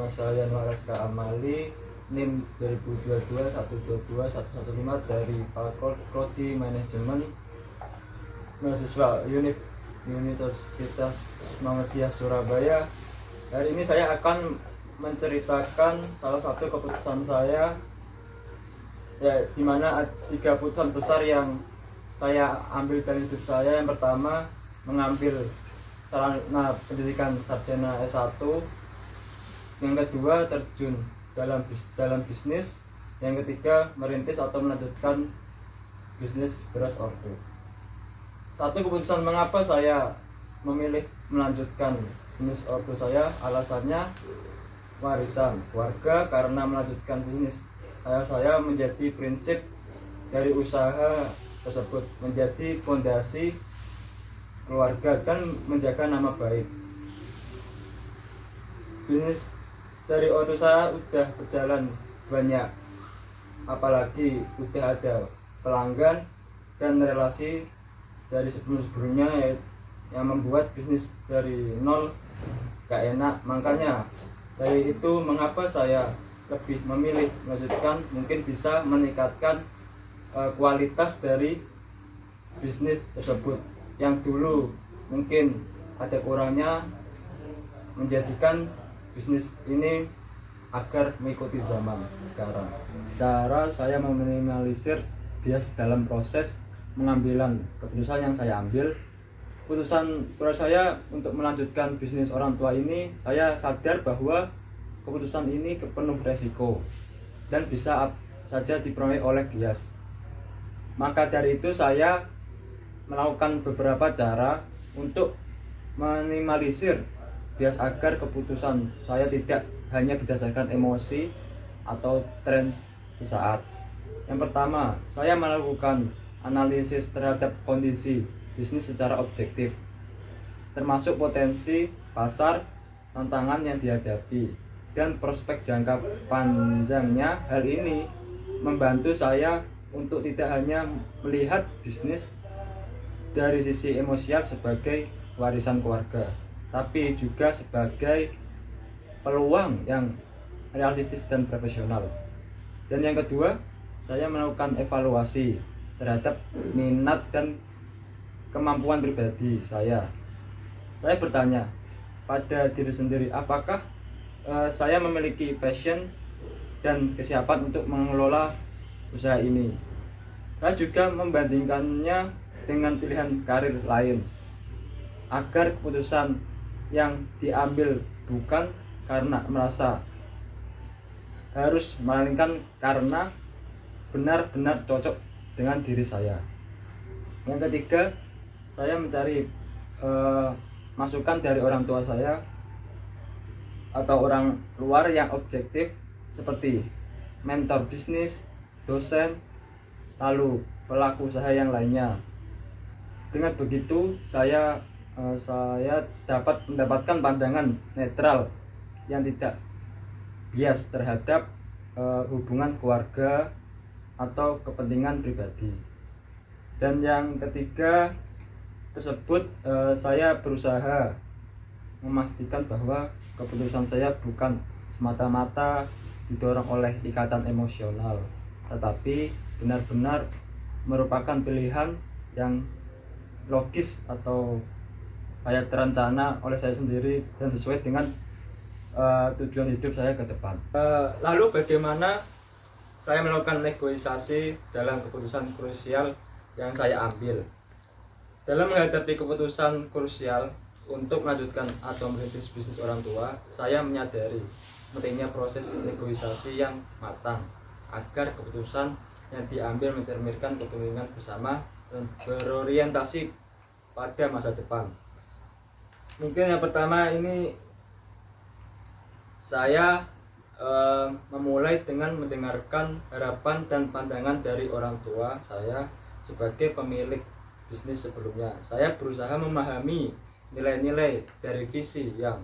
Nama saya Nur Aska Amali, NIM 2022 122 115 dari Prodi Manajemen mahasiswa Universitas Muhammadiyah Surabaya. Hari ini saya akan menceritakan salah satu keputusan saya, ya, dimana 3 keputusan besar yang saya ambil dari hidup saya. Yang pertama, mengambil sarana pendidikan sarjana S1. Yang kedua, terjun dalam bisnis. Yang ketiga, merintis atau melanjutkan bisnis beras ordo. Satu keputusan mengapa saya memilih melanjutkan bisnis ordo saya, alasannya warisan keluarga. Karena melanjutkan bisnis saya menjadi prinsip dari usaha tersebut, menjadi fondasi keluarga dan menjaga nama baik. Bisnis dari ordo saya udah berjalan banyak, apalagi udah ada pelanggan dan relasi dari sebelumnya yang membuat bisnis dari nol gak enak. Makanya dari itu mengapa saya lebih memilih melanjutkan, mungkin bisa meningkatkan kualitas dari bisnis tersebut yang dulu mungkin ada kurangnya, menjadikan bisnis ini agar mengikuti zaman sekarang. Cara saya meminimalisir bias dalam proses pengambilan keputusan yang saya ambil. Keputusan saya untuk melanjutkan bisnis orang tua ini, saya sadar bahwa keputusan ini penuh resiko dan bisa saja dipengaruhi oleh bias. Maka dari itu saya melakukan beberapa cara untuk minimalisir bias agar keputusan saya tidak hanya berdasarkan emosi atau tren sesaat. Yang pertama, saya melakukan analisis terhadap kondisi bisnis secara objektif, termasuk potensi pasar, tantangan yang dihadapi, dan prospek jangka panjangnya. Hal ini membantu saya untuk tidak hanya melihat bisnis dari sisi emosial sebagai warisan keluarga, tapi juga sebagai peluang yang realistis dan profesional. Dan yang kedua, saya melakukan evaluasi terhadap minat dan kemampuan pribadi saya. Saya bertanya pada diri sendiri, apakah saya memiliki passion dan kesiapan untuk mengelola usaha ini. Saya juga membandingkannya dengan pilihan karir lain, agar keputusan yang diambil bukan karena merasa harus, melainkan karena benar-benar cocok dengan diri saya. Yang ketiga, saya mencari masukan dari orang tua saya atau orang luar yang objektif, seperti mentor bisnis, dosen, lalu pelaku usaha yang lainnya. Dengan begitu saya dapat mendapatkan pandangan netral yang tidak bias terhadap hubungan keluarga atau kepentingan pribadi. Dan yang ketiga tersebut, saya berusaha memastikan bahwa keputusan saya bukan semata-mata didorong oleh ikatan emosional, tetapi benar-benar merupakan pilihan yang logis atau kayak terencana oleh saya sendiri dan sesuai dengan tujuan hidup saya ke depan. Lalu bagaimana saya melakukan negosiasi dalam keputusan krusial yang saya ambil? Dalam menghadapi keputusan krusial untuk melanjutkan atau merintis bisnis orang tua, saya menyadari pentingnya proses negosiasi yang matang agar keputusan yang diambil mencerminkan kepentingan bersama dan berorientasi pada masa depan. Mungkin yang pertama ini saya memulai dengan mendengarkan harapan dan pandangan dari orang tua saya sebagai pemilik bisnis sebelumnya. Saya berusaha memahami nilai-nilai dari visi yang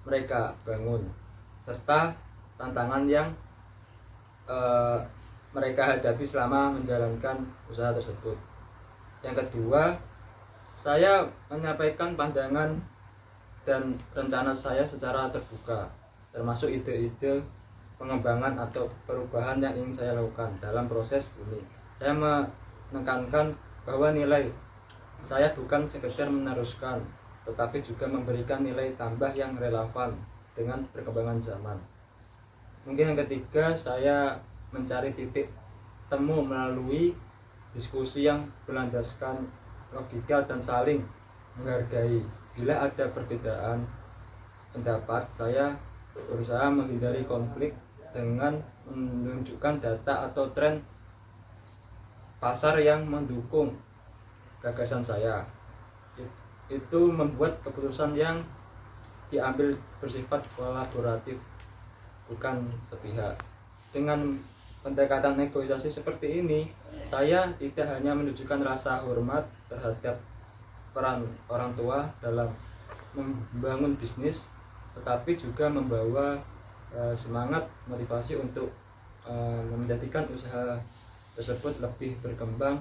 mereka bangun serta tantangan yang mereka hadapi selama menjalankan usaha tersebut. Yang kedua, saya menyampaikan pandangan dan rencana saya secara terbuka termasuk ide-ide pengembangan atau perubahan yang ingin saya lakukan dalam proses ini. Saya menekankan bahwa nilai saya bukan sekedar meneruskan, tetapi juga memberikan nilai tambah yang relevan dengan perkembangan zaman. Mungkin yang ketiga, saya mencari titik temu melalui diskusi yang berlandaskan logika dan saling menghargai. Bila ada perbedaan pendapat, saya berusaha menghindari konflik dengan menunjukkan data atau tren pasar yang mendukung gagasan saya. Itu membuat keputusan yang diambil bersifat kolaboratif, bukan sepihak. Dengan pendekatan negosiasi seperti ini, saya tidak hanya menunjukkan rasa hormat terhadap peran orang tua dalam membangun bisnis, tetapi juga membawa semangat motivasi untuk menjadikan usaha tersebut lebih berkembang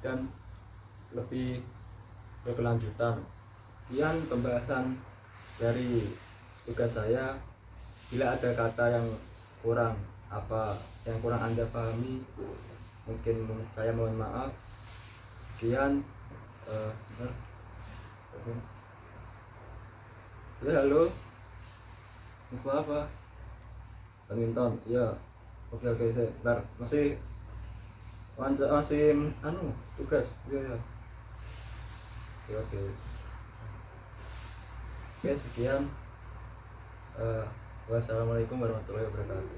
dan lebih berkelanjutan. Sekian pembahasan dari tugas saya. Bila ada kata yang kurang Anda pahami, mungkin saya mohon maaf. Sekian. Ya, halo. Info apa? Badminton. Ya. Oke, bentar. Masih tugas. Ya. Oke. Oke, sekian. Wassalamualaikum warahmatullahi wabarakatuh.